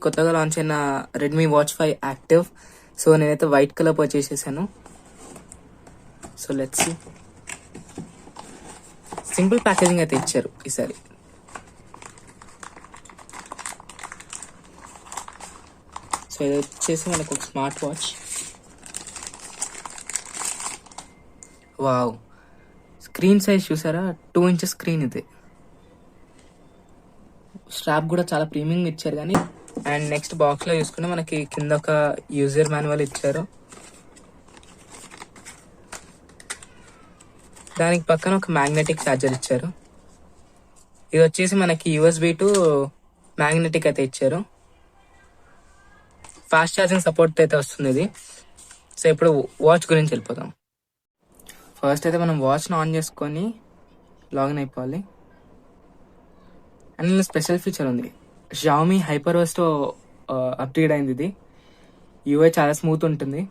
కొత్తగా లాంచ్ అయిన Redmi watch 5 active. So నేనైతే వైట్ కలర్ పర్చేస్ చేశాను. So let's see. Simple packaging అయితే ఇచ్చారు ఈసారి. సో ఇది వచ్చేసి మనకు ఒక smart watch. Wow, screen size చూసారా, 2 inches స్క్రీన్ ఇది. స్ట్రాప్ కూడా చాలా ప్రీమియం ఇచ్చారు. కానీ అండ్ నెక్స్ట్ బాక్స్ లో చూసుకుంటే మనకి కింద ఒక యూజర్ మాన్యువల్ ఇచ్చారు. దానికి పక్కన ఒక మ్యాగ్నెటిక్ ఛార్జర్ ఇచ్చారు. ఇది వచ్చేసి మనకి USB టు మ్యాగ్నెటిక్ అయితే ఇచ్చారు. ఫాస్ట్ ఛార్జింగ్ సపోర్ట్ అయితే వస్తుంది ఇది. సో ఇప్పుడు వాచ్ గురించి వెళ్ళిపోతాం. ఫస్ట్ అయితే మనం వాచ్ను ఆన్ చేసుకొని లాగిన్ అయిపోవాలి. అండ్ స్పెషల్ ఫీచర్ ఉంది, Xiaomi HyperOS తో అప్డేట్ అయింది ఇది. UI చాలా స్మూత్ ఉంటుంది.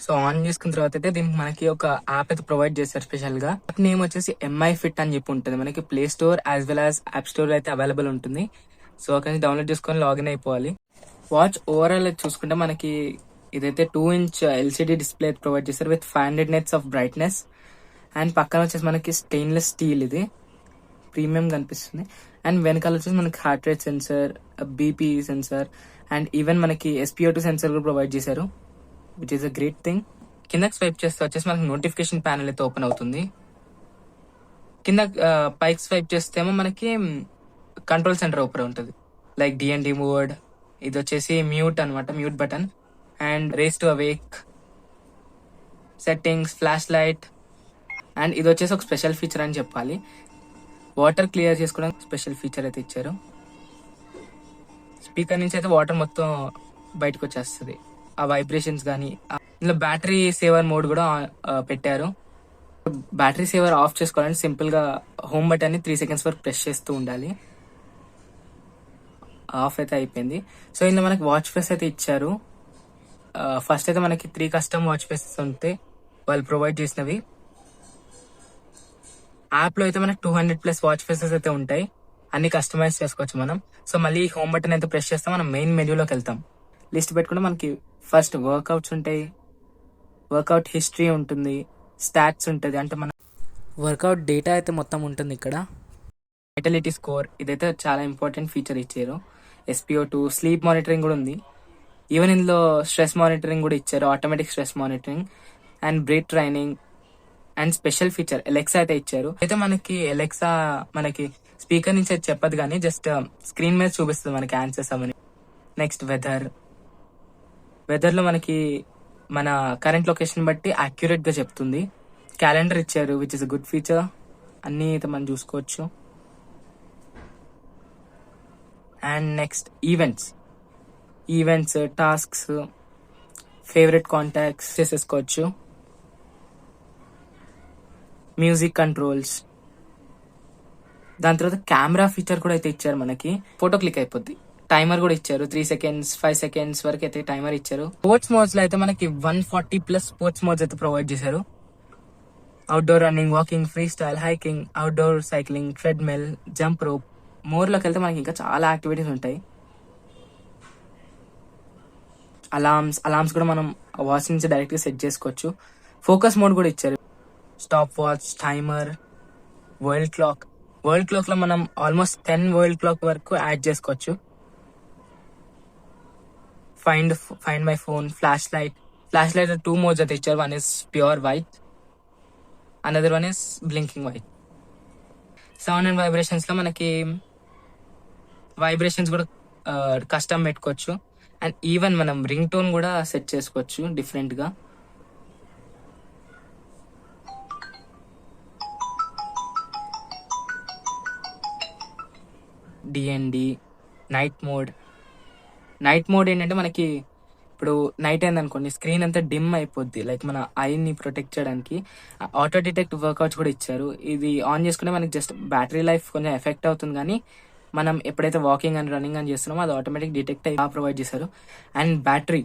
సో ఆన్ చేసుకున్న తర్వాత అయితే దీనికి మనకి ఒక యాప్ అయితే ప్రొవైడ్ చేశారు స్పెషల్ గా. యాప్ నేమ్ వచ్చేసి MI Fit అని చెప్పి ఉంటుంది. మనకి play store as well as app store అయితే అవైలబుల్ ఉంటుంది. సో అక్కడి నుంచి డౌన్లోడ్ చేసుకొని లాగిన్ అయిపోవాలి. వాచ్ ఓవరాల్ చూసుకుంటే మనకి ఇదైతే 2 inch LCD డిస్ప్లే ప్రొవైడ్ చేశారు with 500 nits of brightness. And పక్కన వచ్చేసి మనకి స్టెయిన్లెస్ స్టీల్, ఇది ప్రీమియం కనిపిస్తుంది. అండ్ వెనకాల వచ్చేసి మనకి heart rate sensor, BP sensor and even మనకి SpO2 సెన్సర్ కూడా ప్రొవైడ్ చేశారు, which is a great thing. కిందకి స్వైప్ చేస్తే వచ్చేసి మనకి నోటిఫికేషన్ ప్యానెల్ అయితే ఓపెన్ అవుతుంది. కింద పైకి స్వైప్ చేస్తేమో మనకి కంట్రోల్ సెంటర్ ఓపెన్ ఉంటుంది, లైక్ DND మోడ్. ఇది వచ్చేసి మ్యూట్ అనమాట, mute button. And raise to awake, settings, flash light. And ఇది వచ్చేసి ఒక స్పెషల్ ఫీచర్ అని చెప్పాలి, వాటర్ క్లియర్ చేసుకోవడానికి స్పెషల్ ఫీచర్ అయితే ఇచ్చారు. స్పీకర్ నుంచి అయితే వాటర్ మొత్తం బయటకు వచ్చేస్తుంది, ఆ వైబ్రేషన్స్ కానీ. ఇందులో బ్యాటరీ సేవర్ మోడ్ కూడా పెట్టారు. బ్యాటరీ సేవర్ ఆఫ్ చేసుకోవాలంటే సింపుల్ గా హోమ్ బటన్ ని 3 seconds వరకు ప్రెస్ చేస్తూ ఉండాలి. ఆఫ్ అయితే అయిపోయింది. సో ఇందులో మనకి వాచ్ ఫేస్ అయితే ఇచ్చారు. ఫస్ట్ అయితే మనకి 3 కస్టమ్ వాచ్ ఫేసెస్ ఉంటాయి వాళ్ళు ప్రొవైడ్ చేసినవి. యాప్ లో అయితే మనకి 200+ వాచ్ ఫేసెస్ అయితే ఉంటాయి, అన్ని కస్టమైజ్ చేసుకోవచ్చు మనం. సో మళ్ళీ హోమ్ బటన్ అయితే ప్రెస్ చేస్తాం, మనం మెయిన్ మెన్యూలోకి వెళ్తాం. లిస్ట్ పెట్టుకుంటే మనకి ఫస్ట్ వర్కౌట్స్ ఉంటాయి, వర్కౌట్ హిస్టరీ ఉంటుంది, స్టాట్స్ ఉంటుంది, అంటే మన వర్కౌట్ డేటా అయితే మొత్తం ఉంటుంది ఇక్కడ. వైటలిటీ స్కోర్, ఇదైతే చాలా ఇంపార్టెంట్ ఫీచర్ ఇచ్చారు. SpO2, స్లీప్ మానిటరింగ్ కూడా ఉంది. ఈవెన్ ఇందులో స్ట్రెస్ మానిటరింగ్ కూడా ఇచ్చారు, automatic stress monitoring and breath training. And special feature Alexa అయితే ఇచ్చారు. అయితే మనకి ఎలెక్సా మనకి స్పీకర్ నుంచి అయితే చెప్పదు, కానీ జస్ట్ స్క్రీన్ మీద చూపిస్తుంది మనకి ఆన్సర్స్ అవన్నీ. నెక్స్ట్ వెదర్ లో మనకి మన కరెంట్ లొకేషన్ బట్టి అక్యురేట్ గా చెప్తుంది. క్యాలెండర్ ఇచ్చారు, which is a good feature. అన్ని అయితే మనం చూసుకోవచ్చు. And next events, tasks, favourite contacts చేసేసుకోవచ్చు. మ్యూజిక్ కంట్రోల్స్, దాని తర్వాత కెమెరా ఫీచర్ కూడా అయితే ఇచ్చారు. మనకి ఫోటో క్లిక్ అయిపోద్ది. టైమర్ కూడా ఇచ్చారు, 3 seconds 5 seconds వరకు అయితే టైమర్ ఇచ్చారు. స్పోర్ట్స్ మోడ్స్ లో అయితే మనకి 140+ స్పోర్ట్స్ మోడ్స్ అయితే ప్రొవైడ్ చేశారు. Outdoor running, walking, freestyle, hiking, outdoor cycling, treadmill, jump rope. మోర్లోకి వెళ్తే మనకి ఇంకా చాలా యాక్టివిటీస్ ఉంటాయి. అలార్మ్స్ కూడా మనం వాచ్ నుంచి డైరెక్ట్ గా సెట్ చేసుకోవచ్చు. ఫోకస్ మోడ్ కూడా ఇచ్చారు. Stop watch, timer, world clock లో మనం ఆల్మోస్ట్ 10 వరల్డ్ క్లాక్ వరకు యాడ్ చేసుకోవచ్చు. Find my phone, flash light 2 modes అయితే ఇచ్చారు. One is pure white, another one is blinking white. Sound and vibrations లో మనకి వైబ్రేషన్స్ కూడా కస్టమ్ పెట్టుకోవచ్చు. అండ్ ఈవెన్ మనం రింగ్ టోన్ కూడా సెట్ చేసుకోవచ్చు డిఫరెంట్ గా. DND, నైట్ మోడ్ ఏంటంటే మనకి ఇప్పుడు నైట్ అయింది అనుకోండి, స్క్రీన్ అంతా డిమ్ అయిపోద్ది, లైక్ మన ఐని ప్రొటెక్ట్ చేయడానికి. ఆటో డిటెక్ట్ వర్కౌట్స్ కూడా ఇచ్చారు. ఇది ఆన్ చేసుకుంటే మనకి జస్ట్ బ్యాటరీ లైఫ్ కొంచెం ఎఫెక్ట్ అవుతుంది, కానీ మనం ఎప్పుడైతే వాకింగ్ అండ్ రన్నింగ్ అని చేస్తున్నామో అది ఆటోమేటిక్ డిటెక్ట్ అయ్యి ప్రొవైడ్ చేశారు. అండ్ బ్యాటరీ,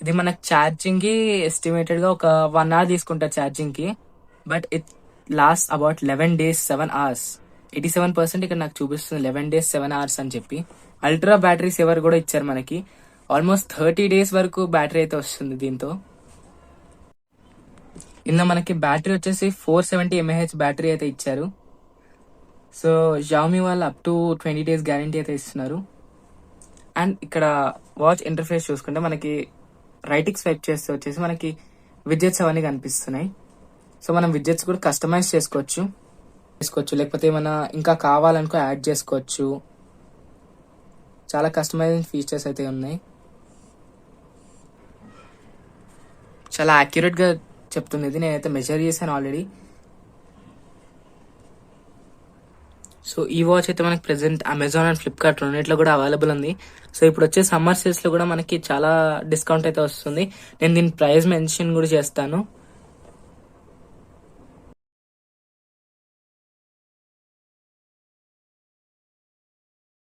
ఇది మనకు ఛార్జింగ్ కి ఎస్టిమేటెడ్ గా ఒక 1 hour తీసుకుంటారు ఛార్జింగ్ కి, but it last about 11 days 7 hours. 87% ఇక్కడ నాకు చూపిస్తుంది 11 days 7 hours అని చెప్పి. అల్ట్రా బ్యాటరీ సేవర్ కూడా ఇచ్చారు మనకి. ఆల్మోస్ట్ 30 days వరకు బ్యాటరీ అయితే వస్తుంది దీంతో. ఇందులో మనకి బ్యాటరీ వచ్చేసి 470 mAh బ్యాటరీ అయితే ఇచ్చారు. సో Xiaomi వాళ్ళు అప్ టు 20 days గ్యారంటీ అయితే ఇస్తున్నారు. అండ్ ఇక్కడ వాచ్ ఇంటర్ఫేస్ చూసుకుంటే మనకి రైట్ కి స్వైప్ చేస్తే వచ్చేసి మనకి విడ్జెట్స్ అవన్నీ కనిపిస్తున్నాయి. సో మనం విడ్జెట్స్ కూడా కస్టమైజ్ చేసుకోవచ్చు, లేకపోతే ఏమైనా ఇంకా కావాలనుకో యాడ్ చేసుకోవచ్చు. చాలా కస్టమైజింగ్ ఫీచర్స్ అయితే ఉన్నాయి. చాలా యాక్యురేట్ గా చెప్తుంది ఇది. నేనైతే మెజర్ చేశాను ఆల్రెడీ. సో ఈ వాచ్ అయితే మనకి ప్రెసెంట్ అమెజాన్ అండ్ ఫ్లిప్కార్ట్ రెండిట్లో కూడా అవైలబుల్ ఉంది. సో ఇప్పుడు వచ్చే సమ్మర్ సేల్స్ లో కూడా మనకి చాలా డిస్కౌంట్ అయితే వస్తుంది. నేను దీని ప్రైస్ మెన్షన్ కూడా చేస్తాను.